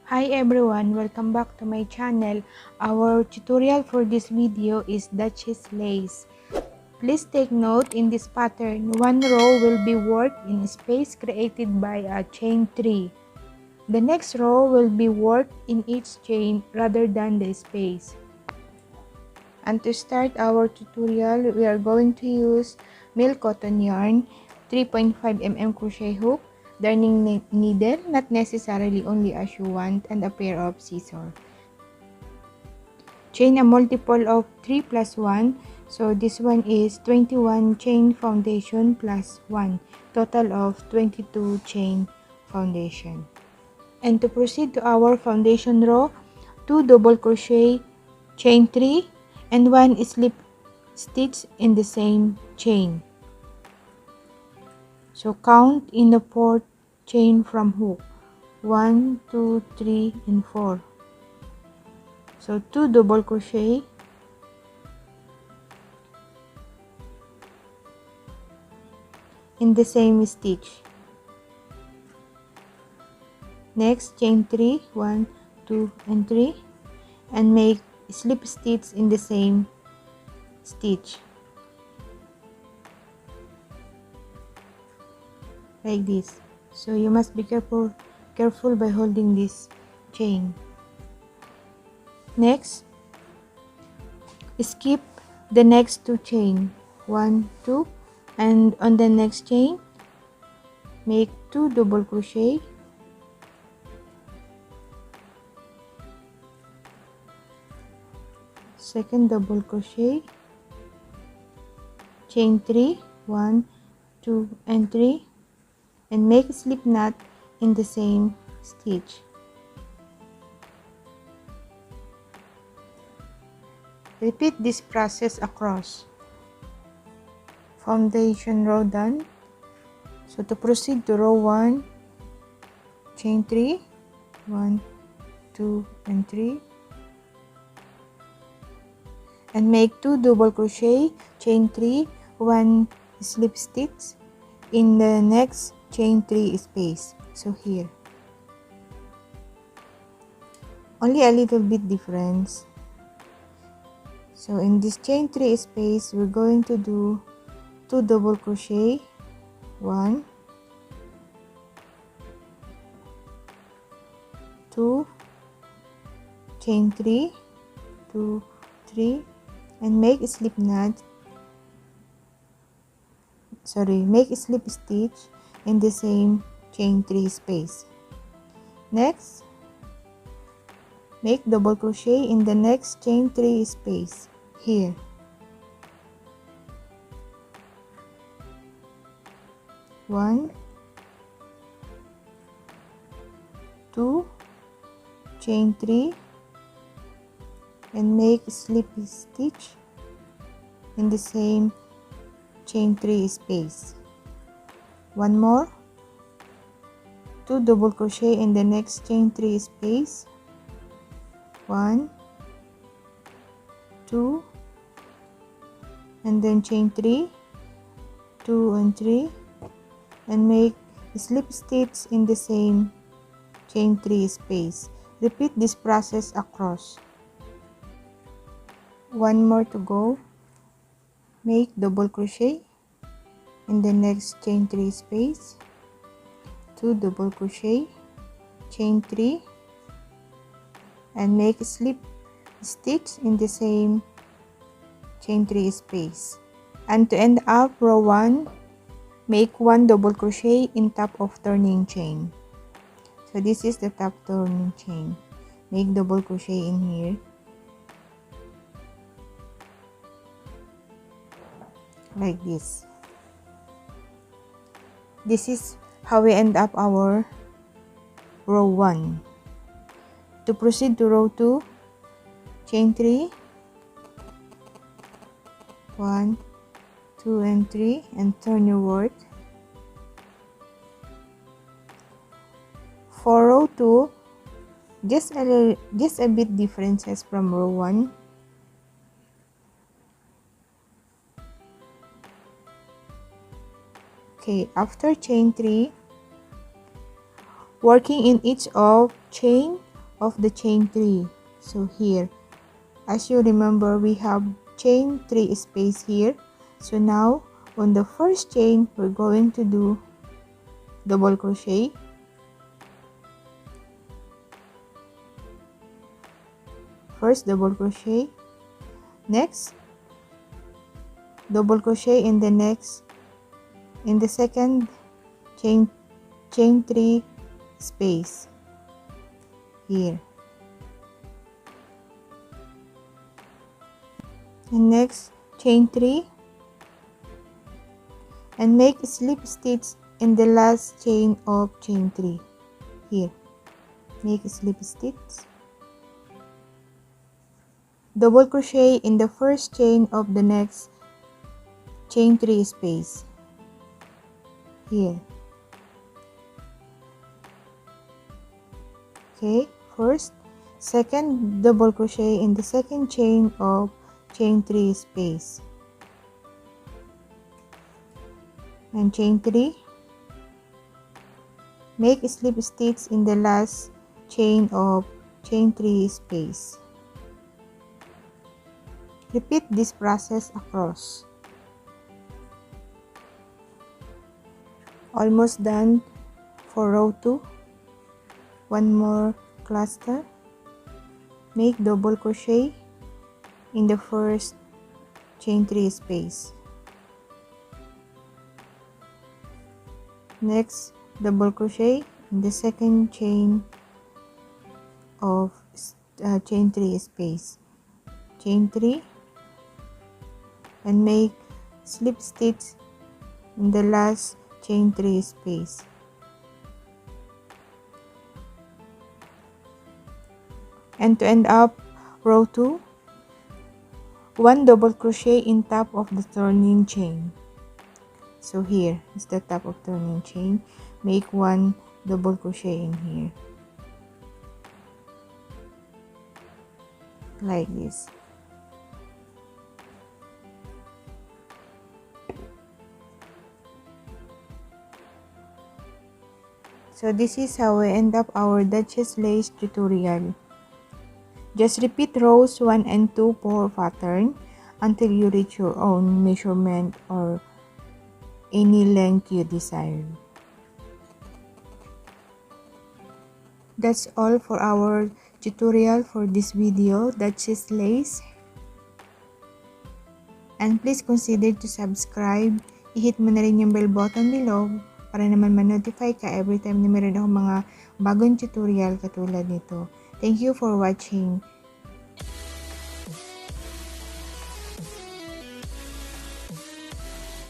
Hi everyone, welcome back to my channel. Our tutorial for this video is Dutchess LACE. Please take note, in this pattern, one row will be worked in a space created by a chain 3. The next row will be worked in each chain rather than the space. And to start our tutorial, we are going to use milk cotton yarn, 3.5 mm crochet hook, darning needle, not necessarily only as you want, and a pair of scissors. Chain a multiple of 3 plus 1, so this one is 21 chain foundation plus 1, total of 22 chain foundation. And to proceed to our foundation row, 2 double crochet, chain 3, and 1 slip stitch in the same chain. So count in the 4th chain from hook, 1, 2, 3, and 4. So 2 double crochet, in the same stitch. Next, chain 3, 1, 2, and 3, and make slip stitch in the same stitch, like this. So you must be careful by holding this chain. Next, skip the next 2 chain, 1, 2, and on the next chain make 2 double crochet, second double crochet, chain 3, 1, 2, and 3, and make a slip knot in the same stitch. Repeat this process across. Foundation row done. So to proceed to row 1, chain 3, 1, 2, and 3, and make 2 double crochet, chain 3, 1 slip stitch in the next chain 3 space. So here, only a little bit difference. So in this chain 3 space, we're going to do 2 double crochet, 1, 2, chain 3, 2, 3, and make a slip knot, make a slip stitch in the same chain 3 space. Next, make double crochet in the next chain 3 space here. One, 2, chain 3, and make slip stitch in the same chain 3 space. One more, 2 double crochet in the next chain 3 space, 1, 2, and then chain 3, 2 and 3, and make slip stitch in the same chain 3 space. Repeat this process across. One more to go. Make double crochet in the next chain 3 space, 2 double crochet, chain 3, and make a slip stitch in the same chain 3 space. And to end up row 1, make 1 double crochet in top of turning chain. So this is the top turning chain. Make double crochet in here, like this. This is how we end up our row 1. To proceed to row 2, chain 3, 1, 2, and 3, and turn your work. For row 2, just a bit differences from row 1. Okay, after chain 3, working in each of chain of the chain 3. So here, as you remember, we have chain 3 space here. So now on the first chain, we're going to do double crochet, first double crochet, next double crochet in the second chain 3 space here, and next chain 3 and make a slip stitch in the last chain of chain 3 here. Make a slip stitch, double crochet in the first chain of the next chain 3 space here. Okay, first, second double crochet in the second chain of chain 3 space, and chain 3, make a slip stitch in the last chain of chain 3 space. Repeat this process across. Almost done for row 2. One more cluster. Make double crochet in the first chain 3 space. Next, double crochet in the second chain of chain 3 space. Chain 3 and make slip stitch in the last chain 3 space. And to end up row 2, one double crochet in top of the turning chain. So here is the top of turning chain. Make one double crochet in here like this. So this is how we end up our Dutchess lace tutorial. Just repeat rows 1 and 2 per pattern until you reach your own measurement or any length you desire. That's all for our tutorial for this video, Dutchess lace. And please consider to subscribe. I-hit mo na rin yung bell button below para naman ma-notify ka every time na meron akong mga bagong tutorial katulad nito. Thank you for watching.